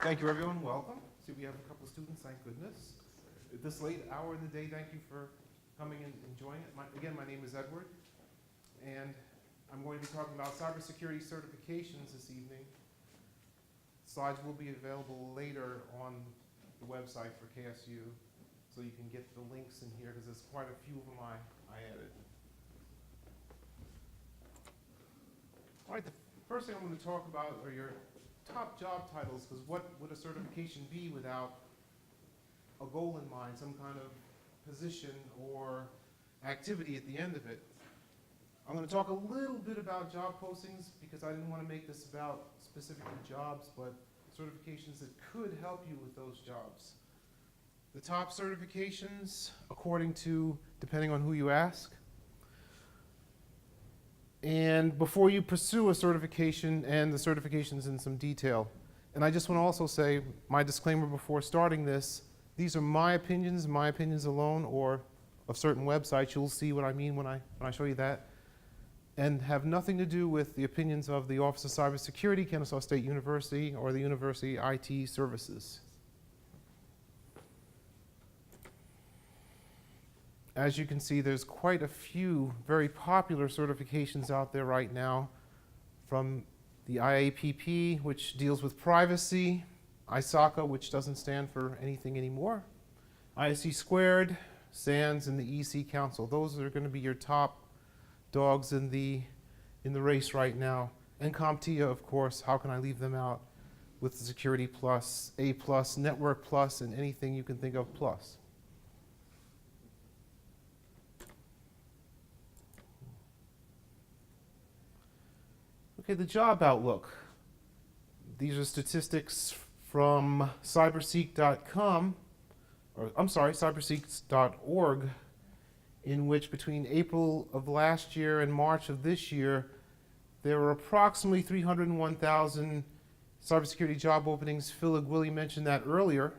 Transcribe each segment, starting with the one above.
Thank you, everyone. Welcome. See, we have a couple of students, thank goodness. At this late hour in the day, thank you for coming and enjoying it. Again, my name is Edward, and I'm going to be talking about cybersecurity certifications this evening. Slides will be available later on the website for KSU, so you can get the links in here, because there's quite a few of them I added. All right, the first thing I'm going to talk about are your top job titles, because what would a certification be without a goal in mind, some kind of position or activity at the end of it? I'm going to talk a little bit about job postings, because I didn't want to make this about specifically jobs, but certifications that could help you with those jobs. The top certifications, according to, depending on who you ask. And before you pursue a certification, and the certifications in some detail. And I just want to also say, my disclaimer before starting this, these are my opinions alone, or of certain websites. You'll see what I mean when I show you that. And have nothing to do with the opinions of the Office of Cybersecurity, Kennesaw State University, or the University IT Services. As you can see, there's quite a few very popular certifications out there right now, from the IAPP, which deals with privacy, ISACA, which doesn't stand for anything anymore, ISC Squared, SANS, and the EC Council. Those are going to be your top dogs in the race right now. And CompTIA, of course, how can I leave them out, with the Security Plus, A Plus, Network Plus, and anything you can think of plus. Okay, the job outlook. These are statistics from cyberseek.com, or I'm sorry, cyberseek.org, in which between April of last year and March of this year, there were approximately 301,000 cybersecurity job openings. Phil Aguili mentioned that earlier,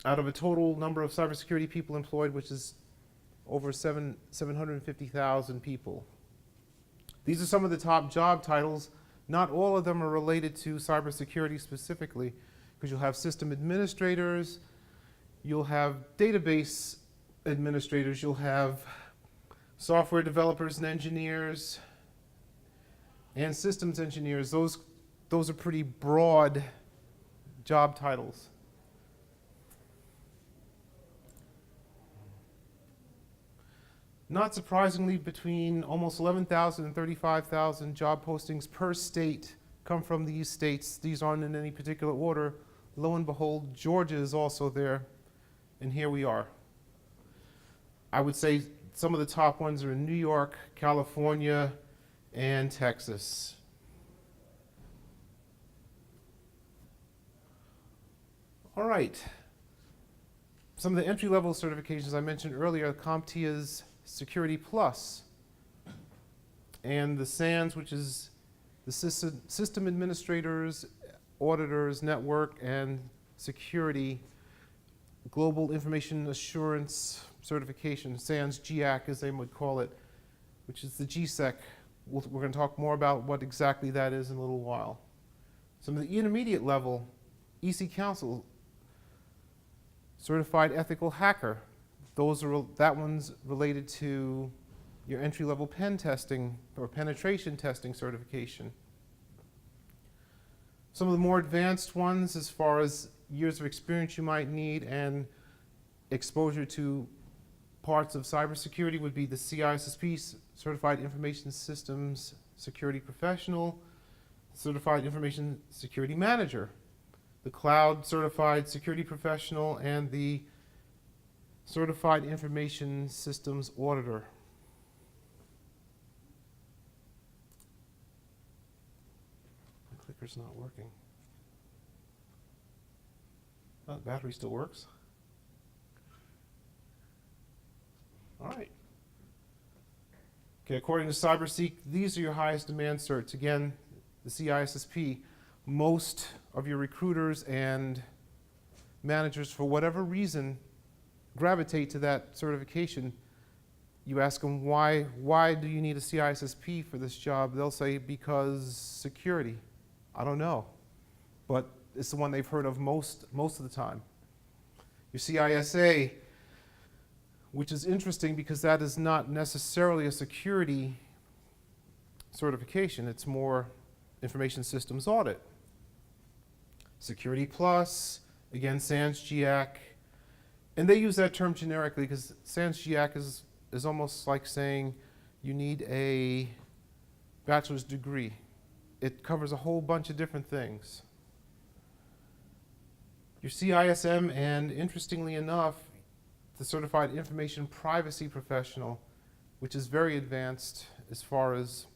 out of a total number of cybersecurity people employed, which is over 750,000 people. These are some of the top job titles. Not all of them are related to cybersecurity specifically, because you'll have system administrators, you'll have database administrators, you'll have software developers and engineers, and systems engineers. Those are pretty broad job titles. Not surprisingly, between almost 11,000 and 35,000 job postings per state come from these states. These aren't in any particular order. Lo and behold, Georgia is also there, and here we are. I would say some of the top ones are in New York, California, and Texas. All right. Some of the entry-level certifications I mentioned earlier, CompTIA's Security Plus, and the SANS, which is the System Administrators, Auditors, Network, and Security Global Information Assurance Certification, SANS GIAC as they would call it, which is the GSEC. We're going to talk more about what exactly that is in a little while. Some of the intermediate level, EC Council, Certified Ethical Hacker. That one's related to your entry-level pen testing or penetration testing certification. Some of the more advanced ones, as far as years of experience you might need and exposure to parts of cybersecurity, would be the CISSP, Certified Information Systems Security Professional, Certified Information Security Manager, the Cloud Certified Security Professional, and the Certified Information Systems Auditor. My clicker's not working. Oh, the battery still works. All right. Okay, according to CyberSeek, these are your highest demand certs. Again, the CISSP. Most of your recruiters and managers, for whatever reason, gravitate to that certification. You ask them, why do you need a CISSP for this job? They'll say, because security. I don't know. But it's the one they've heard of most of the time. Your CISA, which is interesting because that is not necessarily a security certification. It's more information systems audit. Security Plus, again, SANS GIAC. And they use that term generically because SANS GIAC is almost like saying you need a bachelor's degree. It covers a whole bunch of different things. Your CISM, and interestingly enough, the Certified Information Privacy Professional, which is very advanced as far as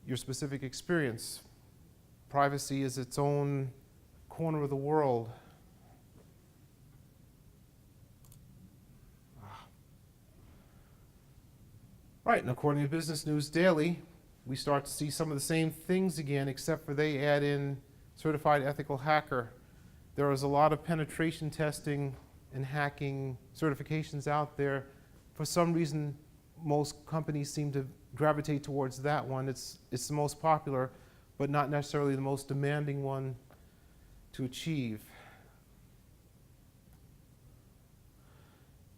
your specific experience. Privacy is its own corner of the world. Right, and according to Business News Daily, we start to see some of the same things again, except for they add in Certified Ethical Hacker. There is a lot of penetration testing and hacking certifications out there. For some reason, most companies seem to gravitate towards that one. It's the most popular, but not necessarily the most demanding one to achieve.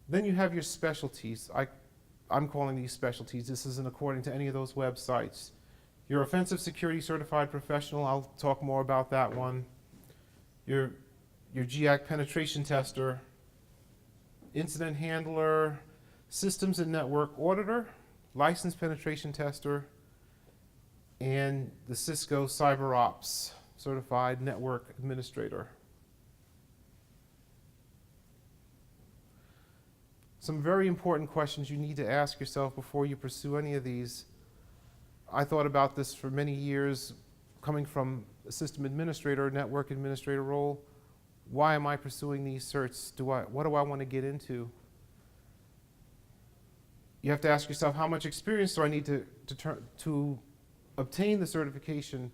Then you have your specialties. I'm calling these specialties. This isn't according to any of those websites. Your Offensive Security Certified Professional, I'll talk more about that one. Your GIAC Penetration Tester, Incident Handler, Systems and Network Auditor, Licensed Penetration Tester, and the Cisco CyberOps Certified Network Administrator. Some very important questions you need to ask yourself before you pursue any of these. I thought about this for many years, coming from a system administrator, network administrator role. Why am I pursuing these certs? What do I want to get into? You have to ask yourself, how much experience do I need to obtain the certification?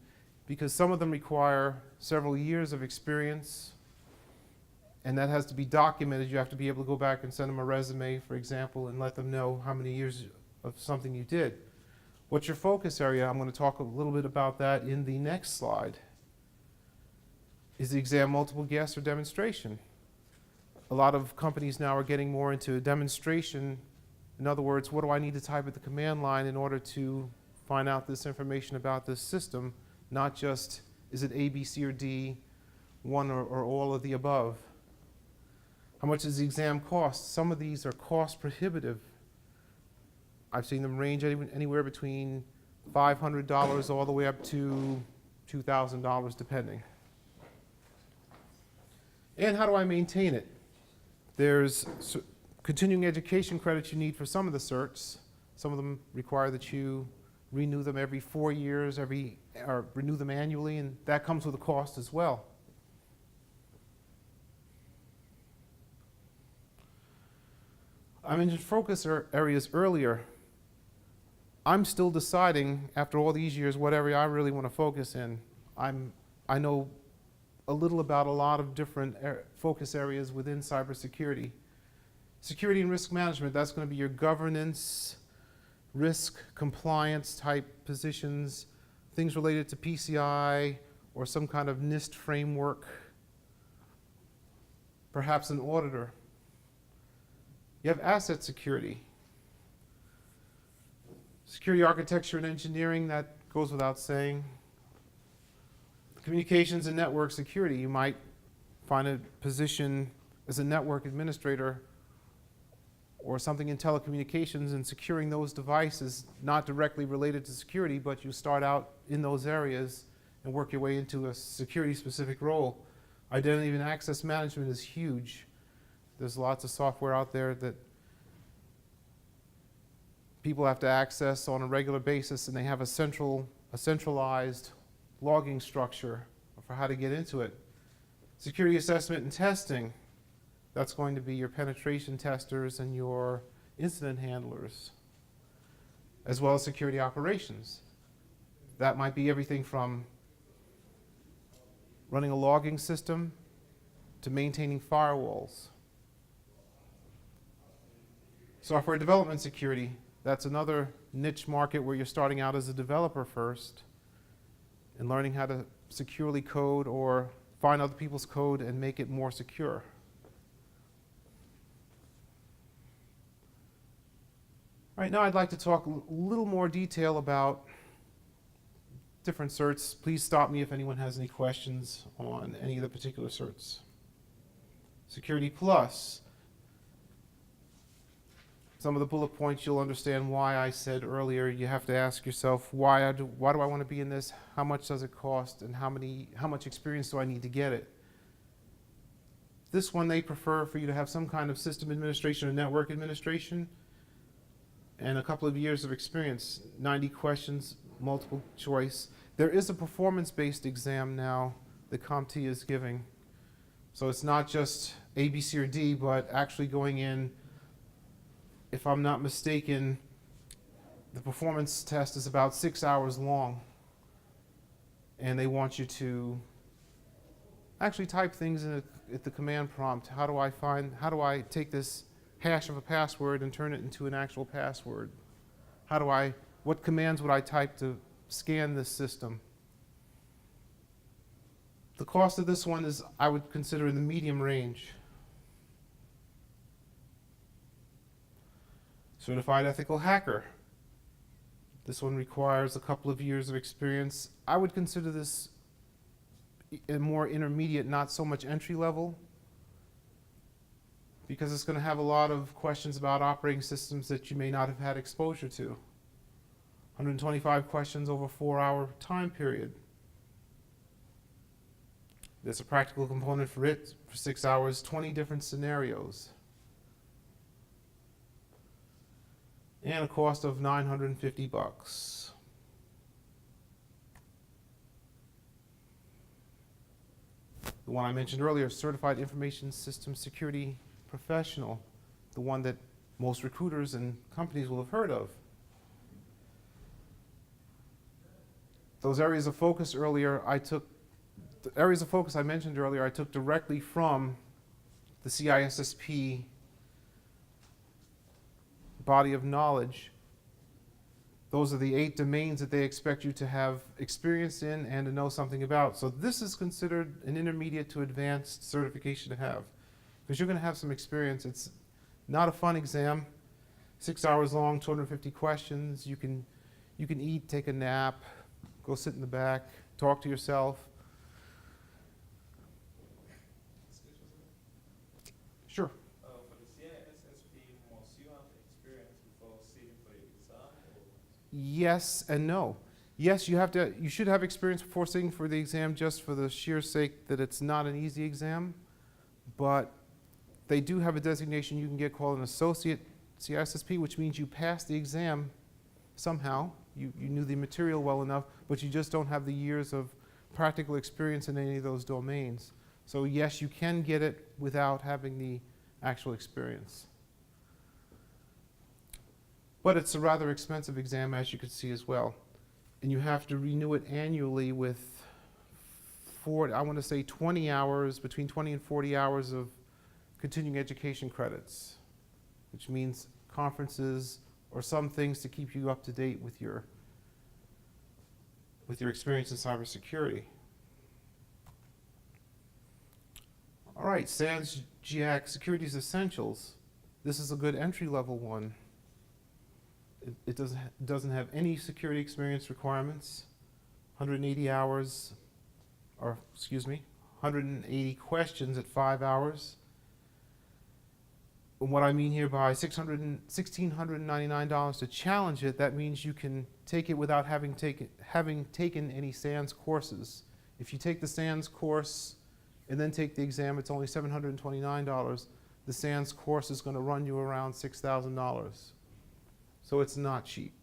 Because some of them require several years of experience, and that has to be documented. You have to be able to go back and send them a resume, for example, and let them know how many years of something you did. What's your focus area? I'm going to talk a little bit about that in the next slide. Is the exam multiple guess or demonstration? A lot of companies now are getting more into demonstration. In other words, what do I need to type at the command line in order to find out this information about this system? Not just, is it A, B, C, or D, one or all of the above? How much does the exam cost? Some of these are cost prohibitive. I've seen them range anywhere between $500 all the way up to $2,000 depending. And how do I maintain it? There's continuing education credits you need for some of the certs. Some of them require that you renew them every 4 years, or renew them annually, and that comes with a cost as well. I mentioned focus areas earlier. I'm still deciding, after all these years, what area I really want to focus in. I know a little about a lot of different focus areas within cybersecurity. Security and risk management, that's going to be your governance, risk, compliance type positions, things related to PCI or some kind of NIST framework, perhaps an auditor. You have asset security. Security architecture and engineering, that goes without saying. Communications and network security, you might find a position as a network administrator or something in telecommunications and securing those devices, not directly related to security, but you start out in those areas and work your way into a security-specific role. Identity and access management is huge. There's lots of software out there that people have to access on a regular basis, and they have a centralized logging structure for how to get into it. Security assessment and testing, that's going to be your penetration testers and your incident handlers, as well as security operations. That might be everything from running a logging system to maintaining firewalls. Software development security, that's another niche market where you're starting out as a developer first and learning how to securely code or find other people's code and make it more secure. All right, now I'd like to talk a little more detail about different certs. Please stop me if anyone has any questions on any of the particular certs. Security Plus. Some of the bullet points, you'll understand why I said earlier you have to ask yourself, why do I want to be in this? How much does it cost? And how much experience do I need to get it? This one, they prefer for you to have some kind of system administration or network administration and a couple of years of experience, 90 questions, multiple choice. There is a performance-based exam now that CompTIA is giving. So it's not just A, B, C, or D, but actually going in, if I'm not mistaken, the performance test is about 6 hours long. And they want you to actually type things in at the command prompt. How do I take this hash of a password and turn it into an actual password? What commands would I type to scan this system? The cost of this one is, I would consider, in the medium range. Certified Ethical Hacker. This one requires a couple of years of experience. I would consider this a more intermediate, not so much entry level, because it's going to have a lot of questions about operating systems that you may not have had exposure to. 125 questions over a 4-hour time period. There's a practical component for it for 6 hours, 20 different scenarios. And a cost of $950. The one I mentioned earlier, Certified Information Systems Security Professional, the one that most recruiters and companies will have heard of. Those areas of focus earlier, the areas of focus I mentioned earlier, I took directly from the CISSP body of knowledge. Those are the 8 domains that they expect you to have experience in and to know something about. So this is considered an intermediate to advanced certification to have, because you're going to have some experience. It's not a fun exam, 6 hours long, 250 questions. You can eat, take a nap, go sit in the back, talk to yourself. Sure. For the CISSP, must you have experience before sitting for the exam? Yes and no. Yes, you should have experience before sitting for the exam, just for the sheer sake that it's not an easy exam. But they do have a designation you can get called an associate CISSP, which means you passed the exam somehow. You knew the material well enough, but you just don't have the years of practical experience in any of those domains. So yes, you can get it without having the actual experience. But it's a rather expensive exam, as you can see as well. And you have to renew it annually with 20 hours, between 20 and 40 hours of continuing education credits, which means conferences or some things to keep you up to date with your experience in cybersecurity. All right, SANS GIAC Securities Essentials. This is a good entry-level one. It doesn't have any security experience requirements. 180 hours, or excuse me, 180 questions at 5 hours. And what I mean here by $1,699 to challenge it, that means you can take it without having taken any SANS courses. If you take the SANS course and then take the exam, it's only $729. The SANS course is going to run you around $6,000. So it's not cheap.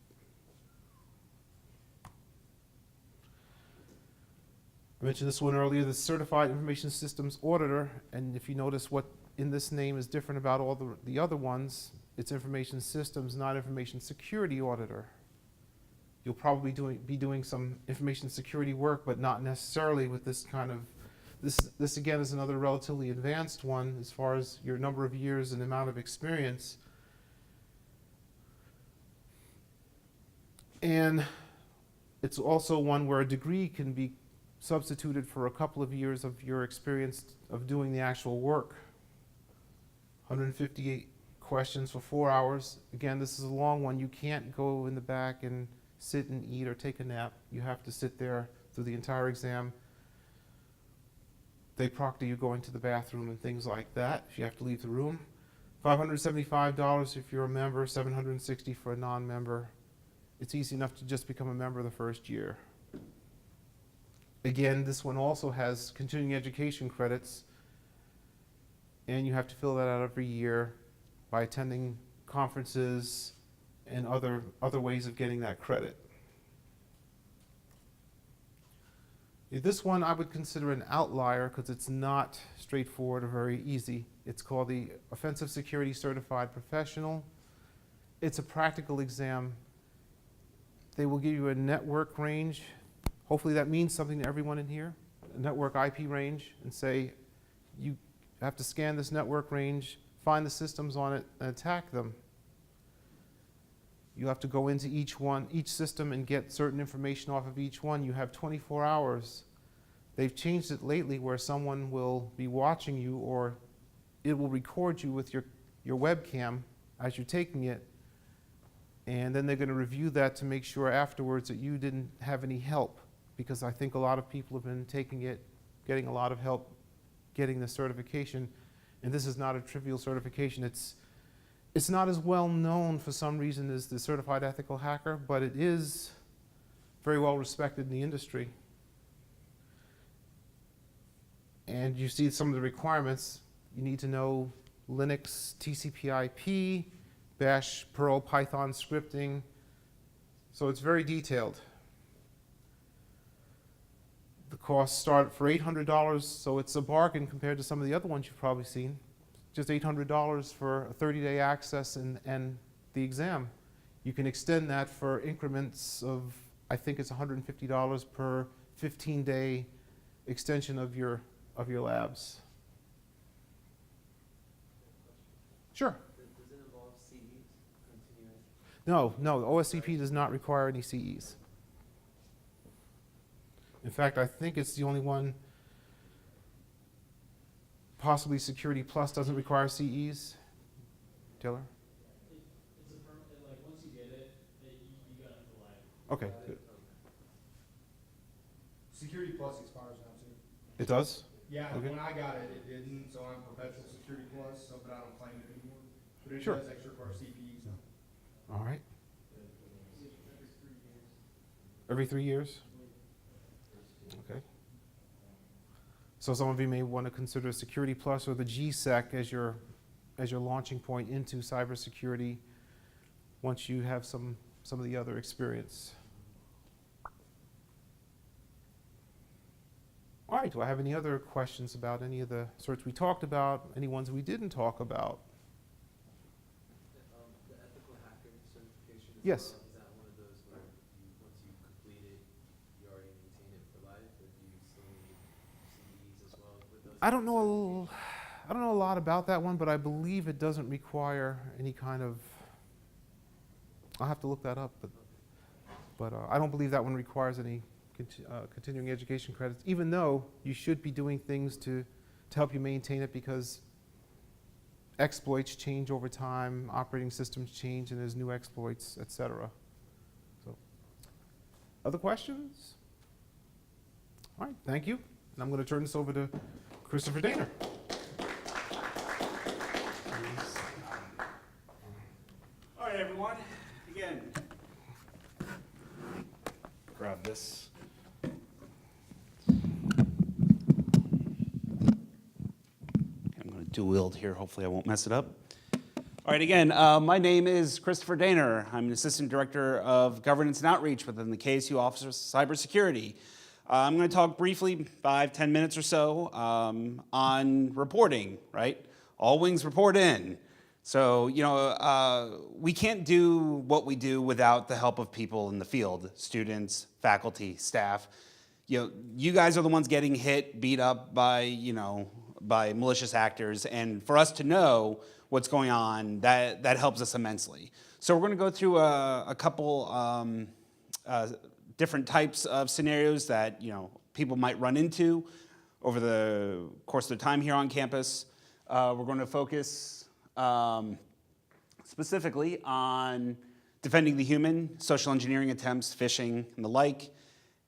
I mentioned this one earlier, the Certified Information Systems Auditor, and if you notice what in this name is different about all the other ones, it's Information Systems, not Information Security Auditor. You'll probably be doing some information security work, but not necessarily with this kind of, this again is another relatively advanced one as far as your number of years and amount of experience. And it's also one where a degree can be substituted for a couple of years of your experience of doing the actual work. 158 questions for 4 hours. Again, this is a long one. You can't go in the back and sit and eat or take a nap. You have to sit there through the entire exam. They proctor you going to the bathroom and things like that if you have to leave the room. $575 if you're a member, $760 for a non-member. It's easy enough to just become a member the first year. Again, this one also has continuing education credits, and you have to fill that out every year by attending conferences and other ways of getting that credit. This one I would consider an outlier because it's not straightforward or very easy. It's called the Offensive Security Certified Professional. It's a practical exam. They will give you a network range. Hopefully that means something to everyone in here. A network IP range, and say you have to scan this network range, find the systems on it, and attack them. You have to go into each system and get certain information off of each one. You have 24 hours. They've changed it lately where someone will be watching you, or it will record you with your webcam as you're taking it. And then they're going to review that to make sure afterwards that you didn't have any help. Because I think a lot of people have been taking it, getting a lot of help getting the certification. And this is not a trivial certification. It's not as well known for some reason as the Certified Ethical Hacker, but it is very well respected in the industry. And you see some of the requirements. You need to know Linux, TCP/IP, Bash, Perl, Python scripting. So it's very detailed. The costs start for $800, so it's a bargain compared to some of the other ones you've probably seen. Just $800 for a 30-day access and the exam. You can extend that for increments of, I think it's $150 per 15-day extension of your labs. Sure. Does it involve CEs? Continuing? No, OSCP does not require any CEs. In fact, I think it's the only one, possibly Security Plus doesn't require CEs. Taylor? It's a permanent, like once you get it, you got it for life. Okay, good. Security Plus expires now too. It does? Yeah, Okay. when I got it, it didn't, so I'm perpetual Security Plus, so but I don't claim it anymore. But it Sure. does extra require CPs. All right. Every 3 years. Every 3 years? Okay. So some of you may want to consider Security Plus or the GSEC as your launching point into cybersecurity once you have some of the other experience. All right, do I have any other questions about any of the certs we talked about, any ones we didn't talk about? The ethical hacker certification as Yes. well, is that one of those where once you complete it, you already maintain it for life, or do you still need CEs as well with those? I don't know a lot about that one, but I believe it doesn't require any kind of, I'll have to look that up, but I don't believe that one requires any continuing education credits, even though you should be doing things to help you maintain it, because exploits change over time, operating systems change, and there's new exploits, etc. So, other questions? All right, thank you. And I'm going to turn this over to Christopher Dehner. All right, everyone. Again, grab this. I'm going to dual-wield here. Hopefully I won't mess it up. All right, again, my name is Christopher Dehner. I'm an Assistant Director of Governance and Outreach within the KSU Office of Cybersecurity. I'm going to talk briefly, 5-10 minutes or so, on reporting, right? All wings report in. So, we can't do what we do without the help of people in the field, students, faculty, staff. You guys are the ones getting hit, beat up by malicious actors, and for us to know what's going on, that helps us immensely. So we're going to go through a couple different types of scenarios that people might run into over the course of their time here on campus. We're going to focus specifically on defending the human, social engineering attempts, phishing, and the like.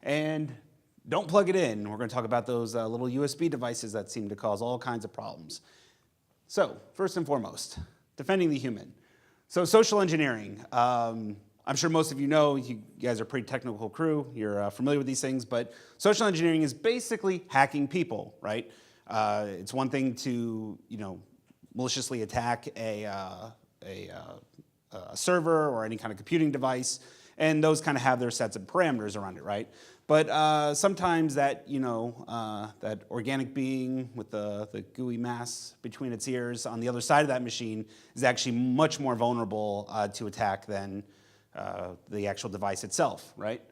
And don't plug it in. We're going to talk about those little USB devices that seem to cause all kinds of problems. So, first and foremost, defending the human. So, social engineering. I'm sure most of you know, you guys are a pretty technical crew, you're familiar with these things, but social engineering is basically hacking people, right? It's one thing to, maliciously attack a server or any kind of computing device, and those kind of have their sets of parameters around it, right? But sometimes that, that organic being with the gooey mass between its ears on the other side of that machine is actually much more vulnerable to attack than the actual device itself, right?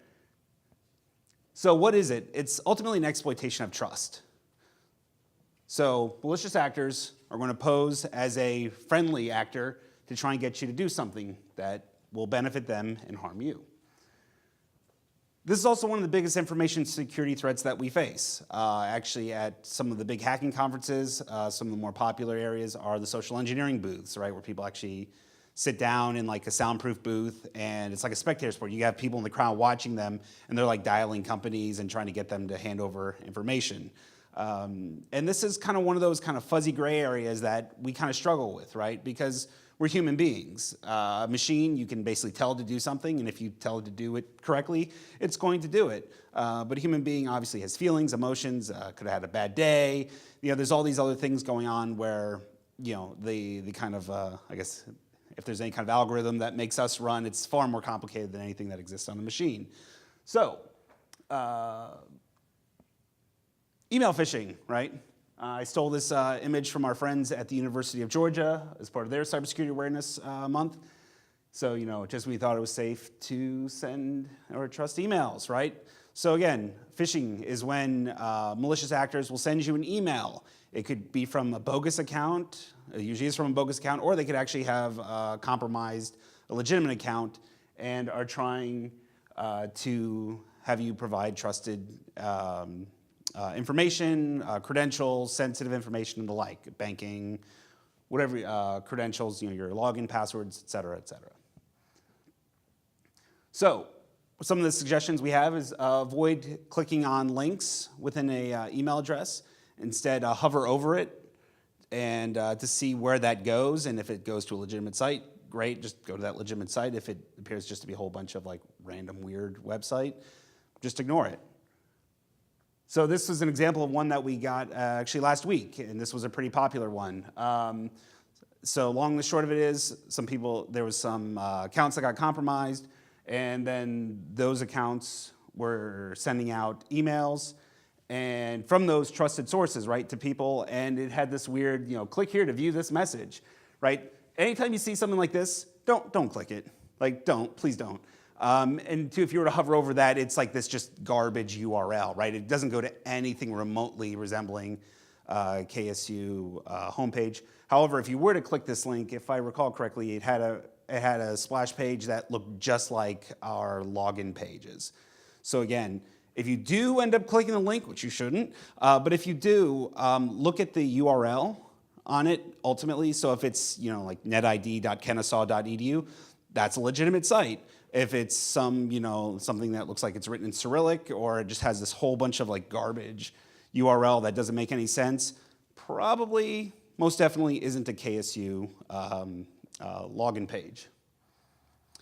So what is it? It's ultimately an exploitation of trust. So malicious actors are going to pose as a friendly actor to try and get you to do something that will benefit them and harm you. This is also one of the biggest information security threats that we face. Actually, at some of the big hacking conferences, some of the more popular areas are the social engineering booths, right, where people actually sit down in like a soundproof booth, and it's like a spectator sport. You have people in the crowd watching them, and they're like dialing companies and trying to get them to hand over information. And this is kind of one of those kind of fuzzy gray areas that we kind of struggle with, right? Because we're human beings. A machine, you can basically tell it to do something, and if you tell it to do it correctly, it's going to do it. But a human being obviously has feelings, emotions, could have had a bad day. There's all these other things going on where, the kind of, I guess, if there's any kind of algorithm that makes us run, it's far more complicated than anything that exists on a machine. So, email phishing, right? I stole this image from our friends at the University of Georgia as part of their Cybersecurity Awareness Month. So, just when we thought it was safe to send or trust emails, right? So again, phishing is when malicious actors will send you an email. It could be from a bogus account, it usually is from a bogus account, or they could actually have compromised a legitimate account and are trying to have you provide trusted information, credentials, sensitive information, and the like, banking, whatever credentials, your login passwords, et cetera, et cetera. So, some of the suggestions we have is avoid clicking on links within a email address. Instead, hover over it and to see where that goes, and if it goes to a legitimate site, great, just go to that legitimate site. If it appears just to be a whole bunch of like random weird website, just ignore it. So this was an example of one that we got actually last week, and this was a pretty popular one. So long and short of it is, there was some accounts that got compromised, and then those accounts were sending out emails, and from those trusted sources, right, to people, and it had this weird, click here to view this message, right? Anytime you see something like this, don't click it. Like, please don't. And two, if you were to hover over that, it's like this just garbage URL, right? It doesn't go to anything remotely resembling KSU homepage. However, if you were to click this link, if I recall correctly, it had a splash page that looked just like our login pages. So again, if you do end up clicking the link, which you shouldn't, but if you do, look at the URL on it ultimately. So if it's like netid.kennesaw.edu, that's a legitimate site. If it's something that looks like it's written in Cyrillic, or it just has this whole bunch of like garbage URL that doesn't make any sense, probably, most definitely isn't a KSU login page.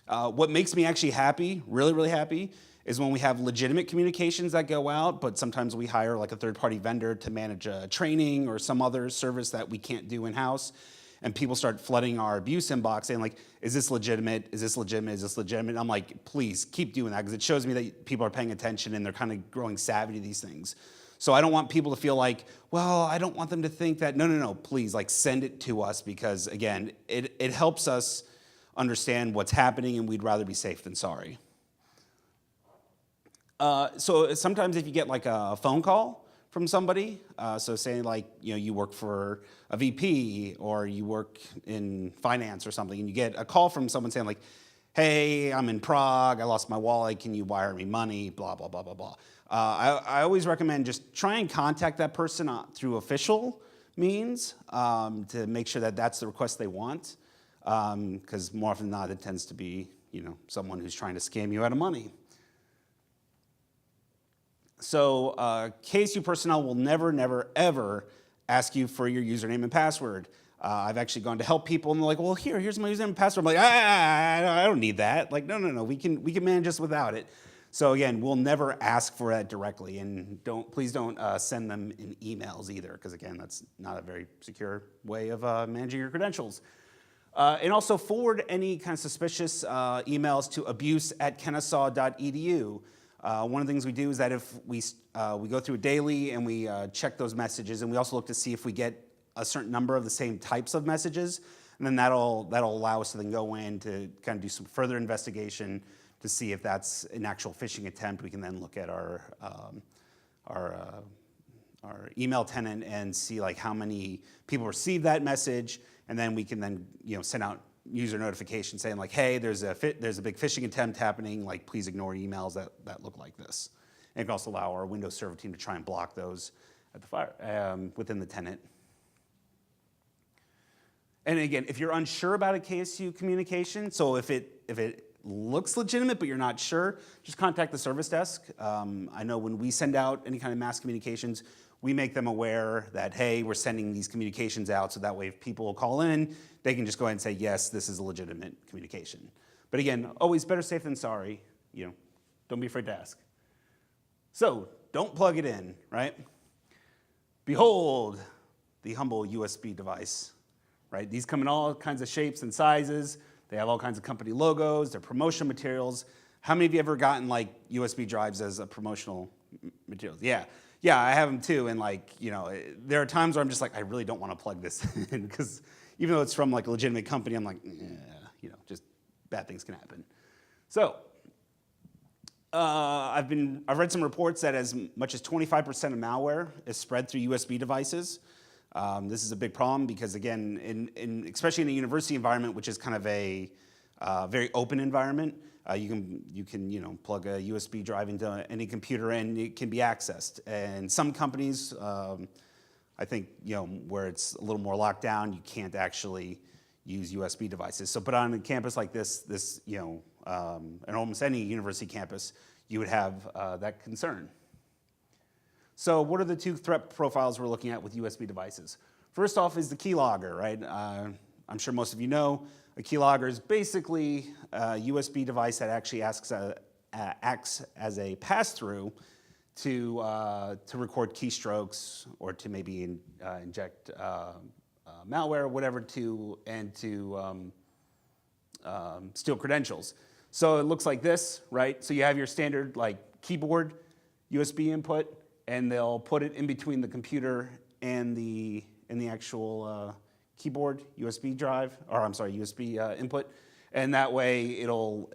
What makes me actually happy, really, really happy, is when we have legitimate communications that go out, but sometimes we hire like a third-party vendor to manage a training or some other service that we can't do in-house, and people start flooding our abuse inbox saying like, is this legitimate? Is this legitimate? Is this legitimate? And I'm like, please keep doing that, because it shows me that people are paying attention and they're kind of growing savvy to these things. So I don't want people to feel like, well, I don't want them to think that. No, please, like, send it to us, because again, it helps us understand what's happening, and we'd rather be safe than sorry. So sometimes if you get like a phone call from somebody, so saying like, you work for a VP or you work in finance or something, and you get a call from someone saying like, hey, I'm in Prague, I lost my wallet, can you wire me money, blah, blah, blah, blah, blah. I always recommend just try and contact that person through official means to make sure that that's the request they want, because more often than not, it tends to be someone who's trying to scam you out of money. So KSU personnel will never, never, ever ask you for your username and password. I've actually gone to help people, and they're like, "Well, here's my username and password." I'm like, I don't need that. Like, no, we can manage this without it. So again, we'll never ask for that directly, and please don't send them in emails either, because again, that's not a very secure way of managing your credentials. And also forward any kind of suspicious emails to abuse@kennesaw.edu. One of the things we do is that if we go through it daily and we check those messages, and we also look to see if we get a certain number of the same types of messages, and then that'll allow us to then go in to kind of do some further investigation to see if that's an actual phishing attempt. We can then look at our email tenant and see like how many people received that message, and then we can then send out user notification saying like, hey, there's a big phishing attempt happening. Like, please ignore emails that look like this. And it can also allow our Windows Server team to try and block those at the within the tenant. And again, if you're unsure about a KSU communication, so if it looks legitimate but you're not sure, just contact the service desk. I know when we send out any kind of mass communications, we make them aware that, hey, we're sending these communications out, so that way if people call in, they can just go ahead and say, yes, this is a legitimate communication. But again, always better safe than sorry. Don't be afraid to ask. So don't plug it in, right? Behold the humble USB device, right? These come in all kinds of shapes and sizes. They have all kinds of company logos, their promotional materials. How many of you ever gotten like USB drives as a promotional material? Yeah, I have them too. And there are times where I'm just like, I really don't want to plug this in, because even though it's from like a legitimate company, I'm like, just bad things can happen. So I've read some reports that as much as 25% of malware is spread through USB devices. This is a big problem because, again, especially in a university environment, which is kind of a very open environment, you can plug a USB drive into any computer and it can be accessed. And some companies, I think, where it's a little more locked down, you can't actually use USB devices. But on a campus like this, and almost any university campus, you would have that concern. So what are the two threat profiles we're looking at with USB devices? First off is the keylogger, right? I'm sure most of you know a keylogger is basically a USB device that actually acts as a pass-through to record keystrokes or to maybe inject malware or whatever to steal credentials. So it looks like this, right? So you have your standard keyboard USB input, and they'll put it in between the computer and the actual keyboard USB drive, or I'm sorry, USB input, and that way it'll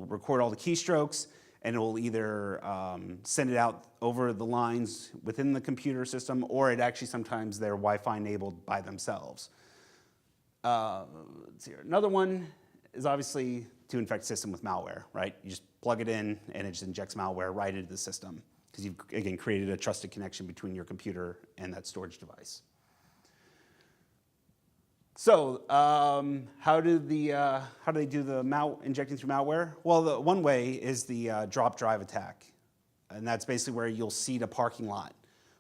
record all the keystrokes, and it will either send it out over the lines within the computer system, or it actually sometimes they're Wi-Fi enabled by themselves. Let's see here. Another one is obviously to infect the system with malware, right? You just plug it in, and it just injects malware right into the system, because you've, again, created a trusted connection between your computer and that storage device. So how do they do the injecting through malware? Well, the one way is the drop drive attack, and that's basically where you'll seed a parking lot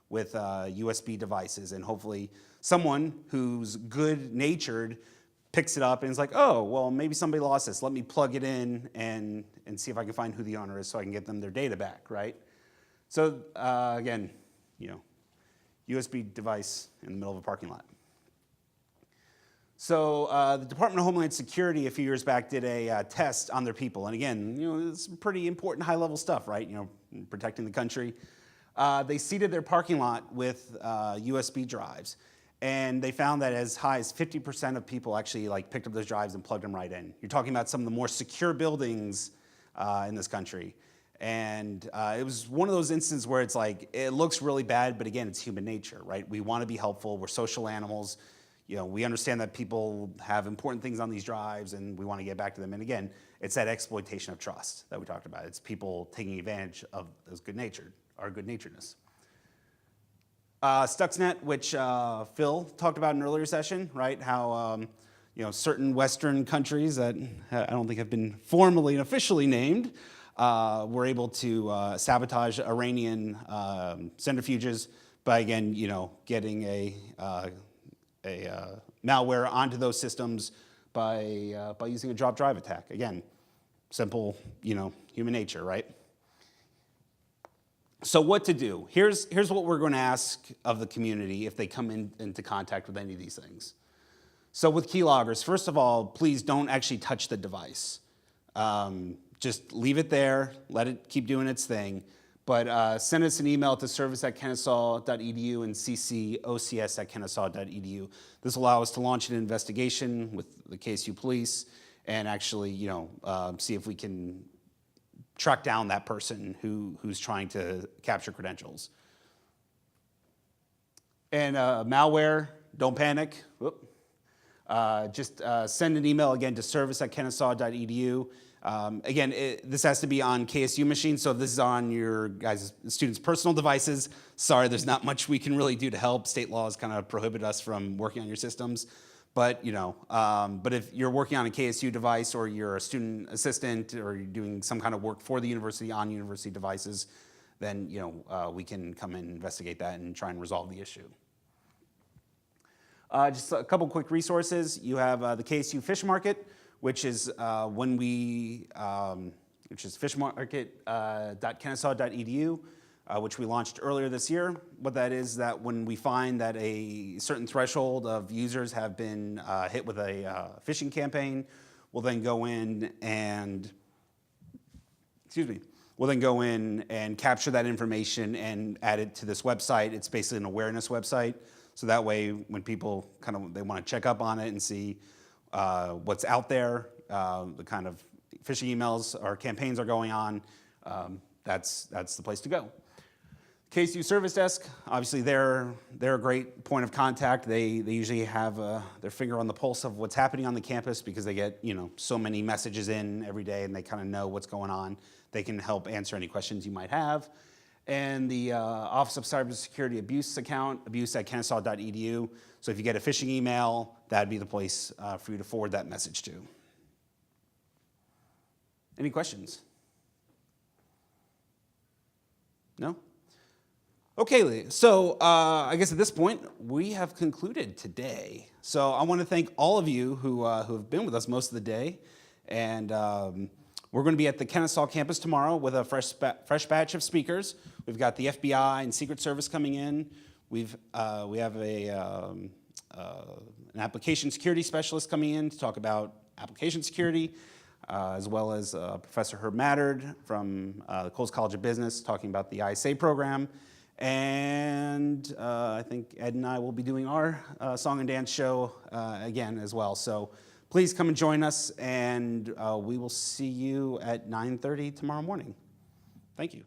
with USB devices, and hopefully someone who's good-natured picks it up and is like, oh, well, maybe somebody lost this. Let me plug it in and see if I can find who the owner is so I can get them their data back, right? So again, USB device in the middle of a parking lot. So the Department of Homeland Security a few years back did a test on their people. And again, it's pretty important high-level stuff, right? Protecting the country. They seeded their parking lot with USB drives. And they found that as high as 50% of people actually picked up those drives and plugged them right in. You're talking about some of the more secure buildings in this country. And it was one of those instances where it's it looks really bad, but again, it's human nature, right? We want to be helpful. We're social animals. we understand that people have important things on these drives and we want to get back to them. And again, it's that exploitation of trust that we talked about. It's people taking advantage of those our good-naturedness. Stuxnet, which Phil talked about in an earlier session, right? How certain Western countries that I don't think have been formally and officially named were able to sabotage Iranian centrifuges by, again, getting a malware onto those systems by using a drop drive attack. Again, simple, human nature, right? So what to do? Here's what we're going to ask of the community if they come into contact with any of these things. So with keyloggers, first of all, please don't actually touch the device. Just leave it there, let it keep doing its thing. But send us an email to service@kennesaw.edu and ccocs@kennesaw.edu. This will allow us to launch an investigation with the KSU police and actually, see if we can track down that person who's trying to capture credentials. And malware, don't panic. Whoop. Just send an email again to service@kennesaw.edu. Again, this has to be on KSU machines, so if this is on your students' personal devices, sorry, there's not much we can really do to help. State laws kind of prohibit us from working on your systems. But, but if you're working on a KSU device or you're a student assistant or you're doing some kind of work for the university on university devices, then, we can come and investigate that and try and resolve the issue. Just a couple quick resources. You have the KSU Fish Market, which is fishmarket.kennesaw.edu, which we launched earlier this year. What that is that when we find that a certain threshold of users have been hit with a phishing campaign, we'll then go in and capture that information and add it to this website. It's basically an awareness website. So that way, when people they want to check up on it and see what's out there, the kind of phishing emails or campaigns are going on, that's the place to go. KSU Service Desk, obviously they're a great point of contact. They usually have their finger on the pulse of what's happening on the campus because they get so many messages in every day and they kind of know what's going on. They can help answer any questions you might have. And the Office of Cybersecurity Abuse account, abuse@kennesaw.edu. So if you get a phishing email, that'd be the place for you to forward that message to. Any questions? No? Okay, so I guess at this point, we have concluded today. So I want to thank all of you who have been with us most of the day. And we're going to be at the Kennesaw campus tomorrow with a fresh batch of speakers. We've got the FBI and Secret Service coming in. We have an application security specialist coming in to talk about application security, as well as Professor Herb Mattard from the Coles College of Business talking about the ISA program. And I think Ed and I will be doing our song and dance show again as well. So please come and join us, and we will see you at 9:30 tomorrow morning. Thank you.